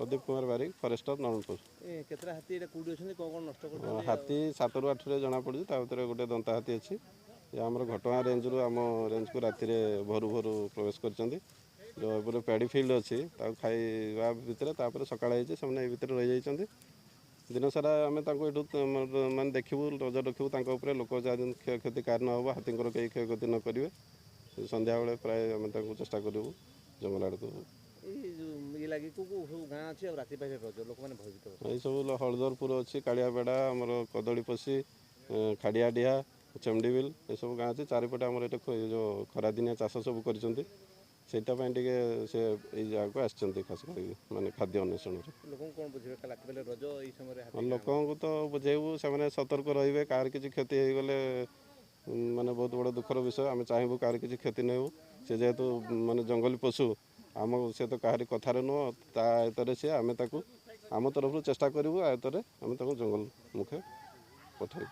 प्रदीप कुमार बारिक forester नरणपुर। केतरा हाथी एटा कोडी अछन कोन कोन नष्ट कर हाथी 7 ରୁ 8 रे जना पड़ी ता भीतर गोटे दंता हाथी अच्छी आमर घटगाँ रेंज रु आम रेंज को राति भोरू भोरू प्रवेश कर जो पैडी फिल्ड अच्छी खाଇବା भितर सकाळ से भितर रही जाइए दिन सारा आम माने देखू नजर रखू लोक जहाँ क्षयक्षति कार न हो हाथी कहीं क्षयक्षति न करेंगे संध्या बेले प्राय आम चेष्टा करूँ जंगल आड़ को यही सब हलदरपुर अच्छी कालियापेड़ा आमर कदलीपशी खाड़ियाडिहा चमडीविल ये सब गाँ अच्छे चारिपटे आम जो खरादिनिया चाष सब कर जगह को आसते खास कर माने खाद्य अन्वेषण लोक तो बुझेबू से सतर्क रे कार किसी क्षति हो गले माने बहुत बड़ दुखर विषय आम चाहबू कार किसी क्षति नहीं हो से जेहेतु माने जंगली पशु आम से तो कहारी कथार नुह आयतर सी आम आम तरफ चेष्टा करूँ आयतर आम जंगल मुखे पठाई।